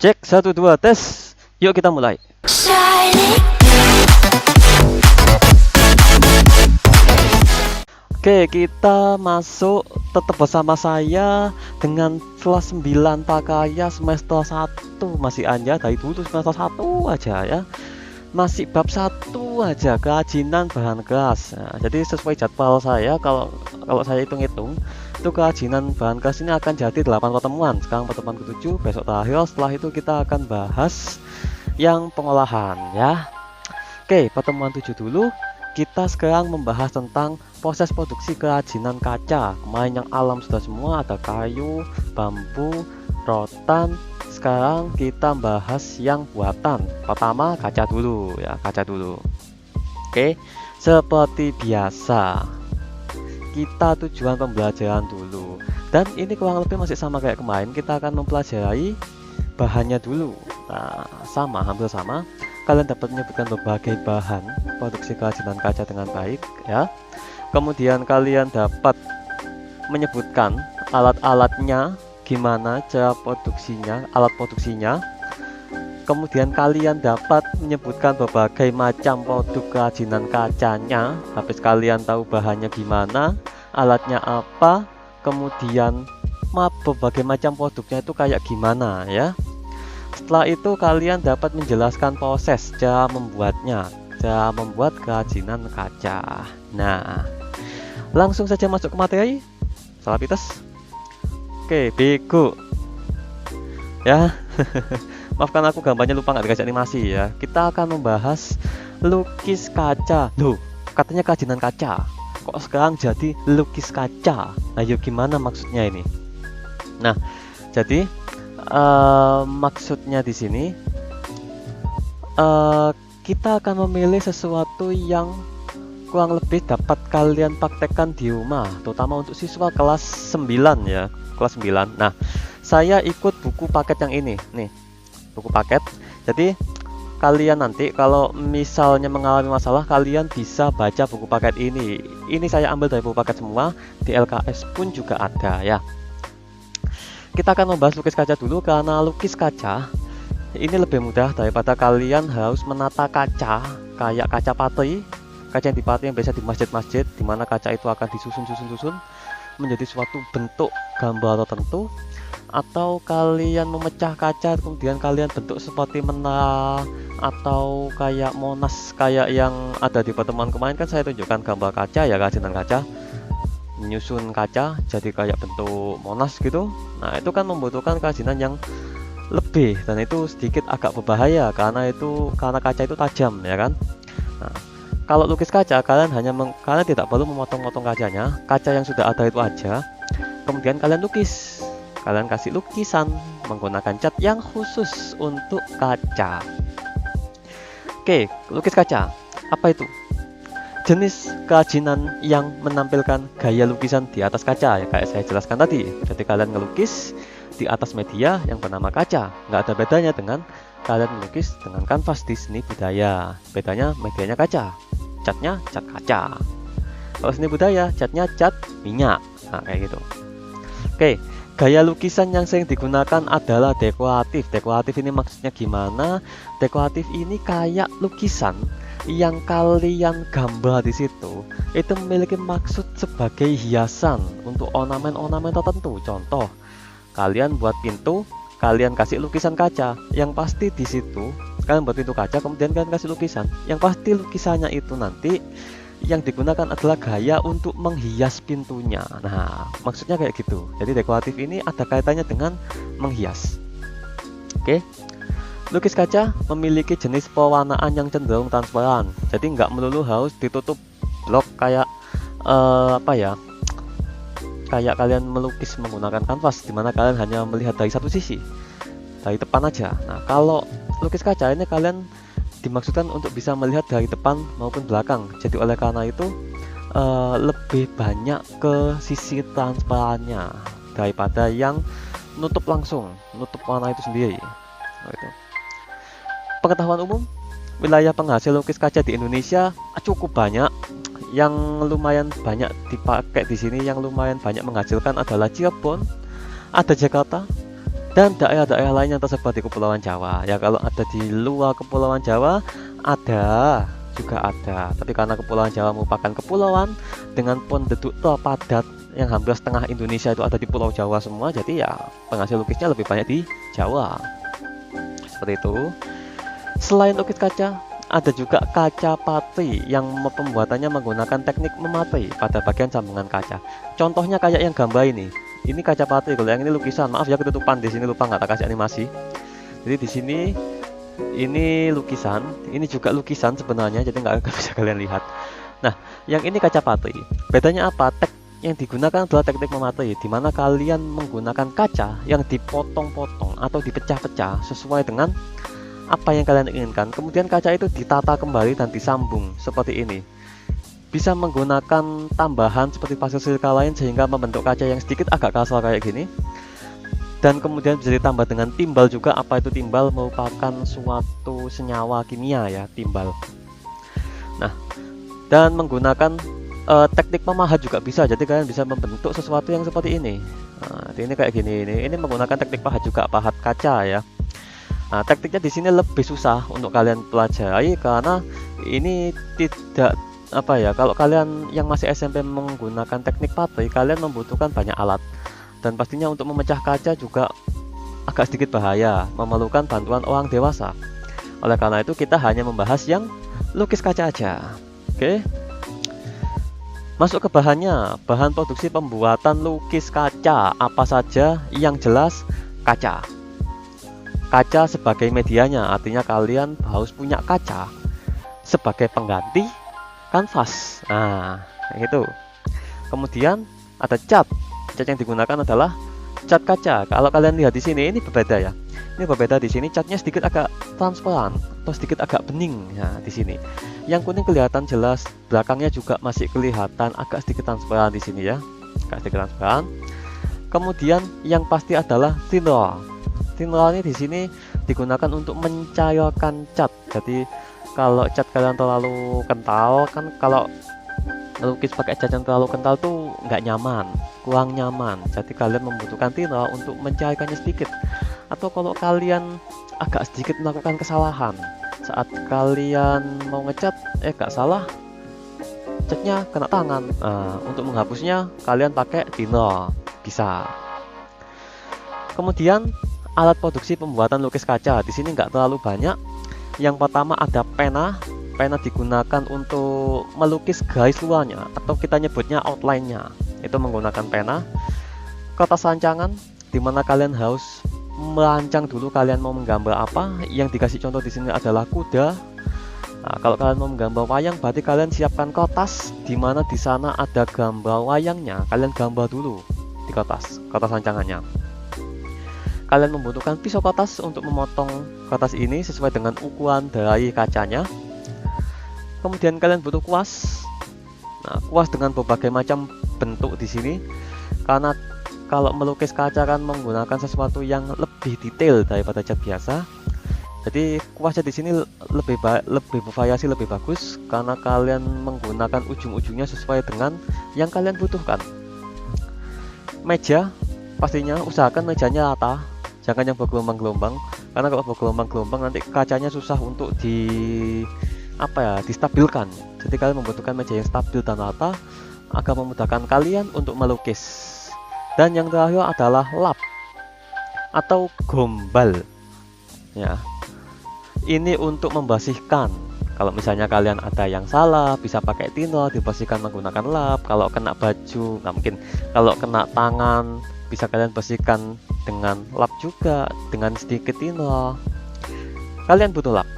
Cek 1 2 tes. Yuk kita mulai. Oke, kita masuk tetap bersama saya dengan kelas 9 Pakaya semester 1. Masih anja dari dulu semester 1 aja ya. Masih bab 1 aja, kerajinan bahan gas. Nah, jadi sesuai jadwal saya, kalau saya hitung-hitung itu kerajinan bahan gas ini akan jadi 8 pertemuan. Sekarang pertemuan ke-7, besok terakhir. Setelah itu kita akan bahas yang pengolahan ya. Oke, pertemuan 7 dulu. Kita sekarang membahas tentang proses produksi kerajinan kaca. Kemarin yang alam sudah semua, ada kayu, bambu, rotan. Sekarang kita bahas yang buatan. Pertama kaca dulu ya, kaca dulu. Oke, seperti biasa kita tujuan pembelajaran dulu, dan ini kurang lebih masih sama kayak kemarin. Kita akan mempelajari bahannya dulu. Nah, sama, hampir sama. Kalian dapat menyebutkan berbagai bahan produksi kerajinan kaca dengan baik ya. Kemudian kalian dapat menyebutkan alat-alatnya, gimana cara produksinya, alat produksinya. Kemudian kalian dapat menyebutkan berbagai macam produk kerajinan kacanya. Habis kalian tahu bahannya gimana, alatnya apa, kemudian berbagai macam produknya itu kayak gimana ya. Setelah itu kalian dapat menjelaskan proses cara membuatnya, cara membuat kerajinan kaca. Nah, langsung saja masuk ke materi. Salah pites. Oke, bego ya. Maafkan aku, gambarnya lupa nggak dikasih animasi ya. Kita akan membahas lukis kaca. Loh, katanya kerajinan kaca, kok sekarang jadi lukis kaca? Ayo, gimana maksudnya ini? Nah, jadi maksudnya di sini kita akan memilih sesuatu yang kurang lebih dapat kalian praktekkan di rumah, terutama untuk siswa kelas 9 ya, kelas 9. Nah, saya ikut buku paket yang ini nih, buku paket. Jadi kalian nanti kalau misalnya mengalami masalah, kalian bisa baca buku paket ini. Ini saya ambil dari buku paket semua, di LKS pun juga ada ya. Kita akan membahas lukis kaca dulu, karena lukis kaca ini lebih mudah daripada kalian harus menata kaca kayak kaca patri, kaca yang dipatri yang biasa di masjid-masjid, dimana kaca itu akan disusun menjadi suatu bentuk gambar tertentu. Atau kalian memecah kaca kemudian kalian bentuk seperti menara, atau kayak Monas, kayak yang ada di pertemuan kemarin kan saya tunjukkan gambar kaca ya, kerajinan kaca, menyusun kaca jadi kayak bentuk Monas gitu. Nah, itu kan membutuhkan kerajinan yang lebih, dan itu sedikit agak berbahaya karena kaca itu tajam ya kan. Nah, kalau lukis kaca kalian kalian tidak perlu memotong-motong kacanya, kaca yang sudah ada itu aja. Kemudian kalian lukis, kalian kasih lukisan menggunakan cat yang khusus untuk kaca. Oke, lukis kaca apa itu? Jenis kerajinan yang menampilkan gaya lukisan di atas kaca ya, kayak saya jelaskan tadi. Jadi kalian ngelukis di atas media yang bernama kaca. Nggak ada bedanya dengan kalian melukis dengan kanvas di seni budaya. Bedanya medianya kaca, catnya cat kaca. Kalau seni budaya, catnya cat minyak. Nah, kayak gitu. Oke, gaya lukisan yang sering digunakan adalah dekoratif. Dekoratif ini maksudnya gimana? Dekoratif ini kayak lukisan yang kalian gambar di situ itu memiliki maksud sebagai hiasan untuk ornamen-ornamen tertentu. Contoh, kalian buat pintu, kalian kasih lukisan kaca, yang pasti di situ kalian buat pintu kaca, kemudian kalian kasih lukisan, yang pasti lukisannya itu nanti yang digunakan adalah gaya untuk menghias pintunya. Nah, maksudnya kayak gitu. Jadi dekoratif ini ada kaitannya dengan menghias. Oke. Lukis kaca memiliki jenis pewarnaan yang cenderung transparan. Jadi nggak melulu harus ditutup blok kayak kayak kalian melukis menggunakan kanvas, dimana kalian hanya melihat dari satu sisi, dari depan aja. Nah, kalau lukis kaca ini kalian dimaksudkan untuk bisa melihat dari depan maupun belakang. Jadi oleh karena itu lebih banyak ke sisi transparannya daripada yang nutup langsung, nutup warna itu sendiri. Nah, itu. Pengetahuan umum, wilayah penghasil lukis kaca di Indonesia cukup banyak. Yang lumayan banyak dipakai di sini, yang lumayan banyak menghasilkan adalah Cirebon, ada Jakarta, dan daerah-daerah lain yang tersebar di Kepulauan Jawa. Ya kalau ada di luar Kepulauan Jawa ada, juga ada. Tapi karena Kepulauan Jawa merupakan kepulauan dengan penduduk terpadat yang hampir setengah Indonesia itu ada di Pulau Jawa semua, jadi ya penghasil lukisnya lebih banyak di Jawa. Seperti itu. Selain lukis kaca, ada juga kaca patri yang pembuatannya menggunakan teknik mematri pada bagian sambungan kaca. Contohnya kayak yang gambar ini. Ini kaca patri, kalau yang ini lukisan. Maaf ya ketutupan di sini, lupa nggak tak kasih animasi. Jadi di sini ini lukisan, ini juga lukisan sebenarnya, jadi nggak bisa kalian lihat. Nah, yang ini kaca patri. Bedanya apa? Yang digunakan adalah teknik mematri, di mana kalian menggunakan kaca yang dipotong-potong atau dipecah-pecah sesuai dengan apa yang kalian inginkan. Kemudian kaca itu ditata kembali dan disambung seperti ini. Bisa menggunakan tambahan seperti pasir silika lain sehingga membentuk kaca yang sedikit agak kasar kayak gini. Dan kemudian bisa ditambah dengan timbal juga. Apa itu timbal? Merupakan suatu senyawa kimia ya, timbal. Nah, dan menggunakan teknik memahat juga bisa, jadi kalian bisa membentuk sesuatu yang seperti ini. Nah, ini kayak gini, ini menggunakan teknik pahat juga, pahat kaca ya. Nah, tekniknya di sini lebih susah untuk kalian pelajari karena ini tidak apa ya, kalau kalian yang masih SMP menggunakan teknik patri, kalian membutuhkan banyak alat dan pastinya untuk memecah kaca juga agak sedikit bahaya, memerlukan bantuan orang dewasa. Oleh karena itu kita hanya membahas yang lukis kaca aja. Oke. Masuk ke bahannya, bahan produksi pembuatan lukis kaca apa saja? Yang jelas kaca. Kaca sebagai medianya, artinya kalian harus punya kaca sebagai pengganti kanvas. Nah, itu. Kemudian ada cat. Cat yang digunakan adalah cat kaca. Kalau kalian lihat di sini, ini berbeda ya. Ini berbeda di sini, catnya sedikit agak transparan atau sedikit agak bening ya di sini. Yang kuning kelihatan jelas, belakangnya juga masih kelihatan agak sedikit transparan di sini ya, agak sedikit transparan. Kemudian yang pasti adalah thin roll. Thin roll ini di sini digunakan untuk mencairkan cat. Jadi kalau cat kalian terlalu kental, kan kalau melukis pakai cat yang terlalu kental tuh nggak nyaman, kurang nyaman. Jadi kalian membutuhkan thin roll untuk mencairkannya sedikit. Atau kalau kalian agak sedikit melakukan kesalahan saat kalian mau ngecat, nggak salah, catnya kena tangan. Untuk menghapusnya kalian pakai thin roll, bisa. Kemudian alat produksi pembuatan lukis kaca di sini nggak terlalu banyak. Yang pertama ada pena. Pena digunakan untuk melukis garis luarnya atau kita nyebutnya outline-nya. Itu menggunakan pena. Kertas rancangan, dimana kalian harus merancang dulu kalian mau menggambar apa. Yang dikasih contoh di sini adalah kuda. Nah, kalau kalian mau menggambar wayang, berarti kalian siapkan kertas, dimana di sana ada gambar wayangnya. Kalian gambar dulu di kertas rancangannya. Kalian membutuhkan pisau kertas untuk memotong kertas ini sesuai dengan ukuran dari kacanya. Kemudian kalian butuh kuas. Nah, kuas dengan berbagai macam bentuk di sini, karena kalau melukis kaca kan menggunakan sesuatu yang lebih detail daripada cat biasa. Jadi kuasnya di sini lebih bervariasi, lebih bagus karena kalian menggunakan ujung-ujungnya sesuai dengan yang kalian butuhkan. Meja, pastinya usahakan mejanya rata, jangan yang bergelombang-gelombang, karena kalau bergelombang-gelombang nanti kacanya susah untuk distabilkan. Jadi kalian membutuhkan meja yang stabil dan rata agar memudahkan kalian untuk melukis. Dan yang terakhir adalah lap atau gombal ya. Ini untuk membersihkan. Kalau misalnya kalian ada yang salah, bisa pakai thin roll, dibersihkan menggunakan lap. Kalau kena baju, nggak mungkin. Kalau kena tangan, bisa kalian bersihkan dengan lap juga, dengan sedikit thin roll. Kalian butuh lap.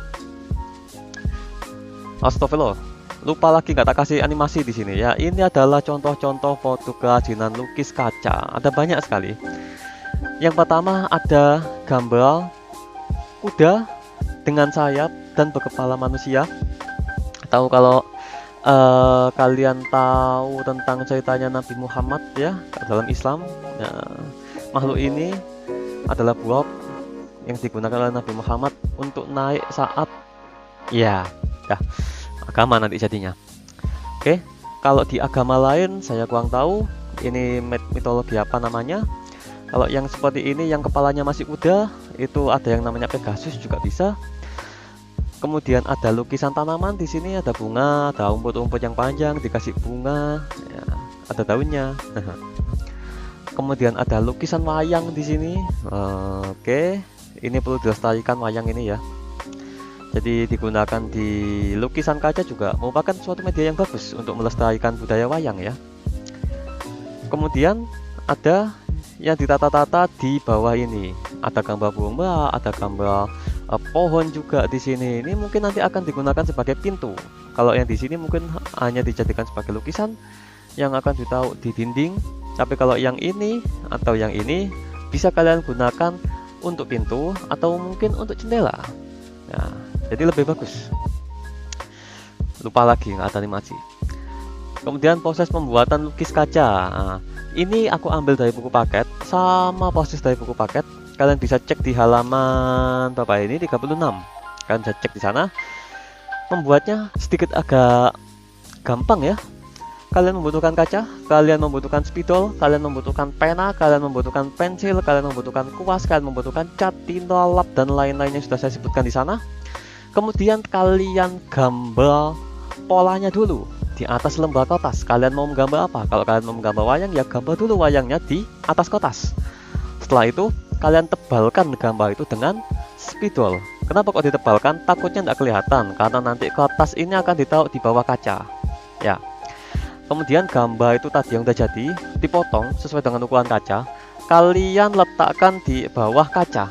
Astagfirullah, lupa lagi nggak tak kasih animasi di sini ya. Ini adalah contoh-contoh produk kerajinan lukis kaca. Ada banyak sekali. Yang pertama ada gambar kuda dengan sayap dan berkepala manusia. Tahu kalau kalian tahu tentang ceritanya Nabi Muhammad ya dalam Islam. Ya, makhluk ini adalah buah yang digunakan oleh Nabi Muhammad untuk naik saat agama nanti jadinya. Oke, kalau di agama lain saya kurang tahu ini mitologi apa namanya. Kalau yang seperti ini yang kepalanya masih muda, itu ada yang namanya Pegasus juga bisa. Kemudian ada lukisan tanaman di sini, ada bunga, ada rumput-rumput yang panjang dikasih bunga, ya, ada daunnya. Kemudian ada lukisan wayang di sini. Oke, ini perlu dilestarikan wayang ini ya. Jadi digunakan di lukisan kaca juga merupakan suatu media yang bagus untuk melestarikan budaya wayang ya. Kemudian ada yang ditata-tata di bawah ini. Ada gambar burung, ada gambar pohon juga di sini. Ini mungkin nanti akan digunakan sebagai pintu. Kalau yang di sini mungkin hanya dijadikan sebagai lukisan yang akan ditaruh di dinding. Tapi kalau yang ini atau yang ini bisa kalian gunakan untuk pintu atau mungkin untuk jendela. Nah, jadi lebih bagus. Lupa lagi nggak ada animasi. Kemudian proses pembuatan lukis kaca. Nah, ini aku ambil dari buku paket, sama proses dari buku paket. Kalian bisa cek di halaman berapa ini 36. Kalian bisa cek di sana. Membuatnya sedikit agak gampang ya. Kalian membutuhkan kaca, kalian membutuhkan spidol, kalian membutuhkan pena, kalian membutuhkan pensil, kalian membutuhkan kuas, kalian membutuhkan cat, tinta, lap, dan lain-lain yang sudah saya sebutkan di sana. Kemudian kalian gambar polanya dulu di atas lembar kertas. Kalian mau menggambar apa? Kalau kalian mau menggambar wayang, ya gambar dulu wayangnya di atas kertas. Setelah itu kalian tebalkan gambar itu dengan spidol. Kenapa kok ditebalkan? Takutnya tidak kelihatan karena nanti kertas ini akan ditaruh di bawah kaca ya. Kemudian gambar itu tadi yang udah jadi dipotong sesuai dengan ukuran kaca, kalian letakkan di bawah kaca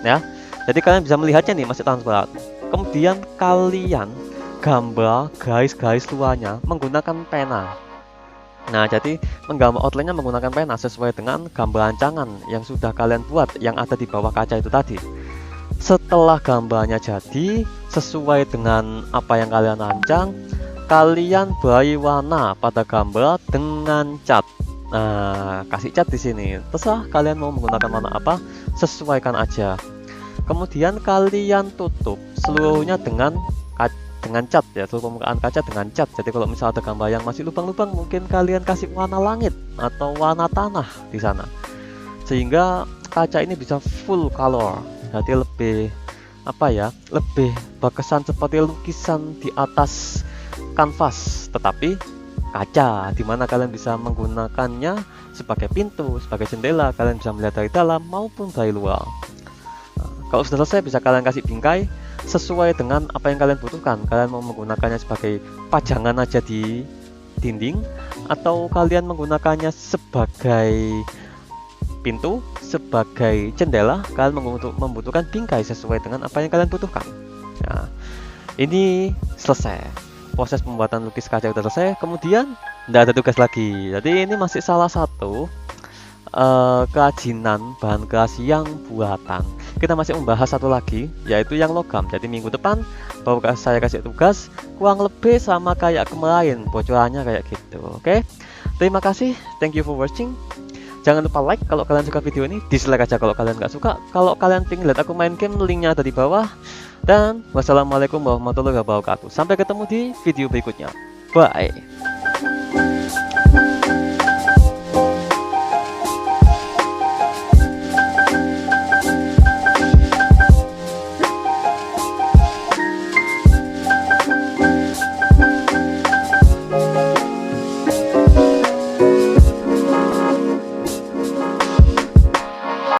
ya. Jadi kalian bisa melihatnya nih, masih transparan. Kemudian kalian gambar garis-garis luarnya menggunakan pena. Nah, jadi menggambar outline-nya menggunakan pena sesuai dengan gambar rancangan yang sudah kalian buat yang ada di bawah kaca itu tadi. Setelah gambarnya jadi sesuai dengan apa yang kalian rancang, kalian beri warna pada gambar dengan cat. Nah, kasih cat di sini. Terserah kalian mau menggunakan warna apa, sesuaikan aja. Kemudian kalian tutup seluruhnya dengan cat ya, seluruh permukaan kaca dengan cat. Jadi kalau misalnya ada gambar yang masih lubang-lubang, mungkin kalian kasih warna langit atau warna tanah di sana, sehingga kaca ini bisa full color. Jadi lebih apa ya, lebih berkesan seperti lukisan di atas kanvas, tetapi kaca, dimana kalian bisa menggunakannya sebagai pintu, sebagai jendela. Kalian bisa melihat dari dalam maupun dari luar. Kalau sudah selesai, bisa kalian kasih bingkai sesuai dengan apa yang kalian butuhkan. Kalian mau menggunakannya sebagai pajangan aja di dinding, atau kalian menggunakannya sebagai pintu, sebagai jendela. Kalian membutuhkan bingkai sesuai dengan apa yang kalian butuhkan. Nah, ini selesai. Proses pembuatan lukis kaca sudah selesai. Kemudian tidak ada tugas lagi. Jadi ini masih salah satu kerajinan bahan keras yang buatan. Kita masih membahas satu lagi, yaitu yang logam. Jadi minggu depan baru saya kasih tugas kurang lebih sama kayak kemarin, bocorannya kayak gitu. Oke, terima kasih, thank you for watching. Jangan lupa like kalau kalian suka video ini, dislike aja kalau kalian nggak suka. Kalau kalian pengen lihat aku main game, linknya ada di bawah. Dan wassalamualaikum warahmatullahi wabarakatuh. Sampai ketemu di video berikutnya. Bye.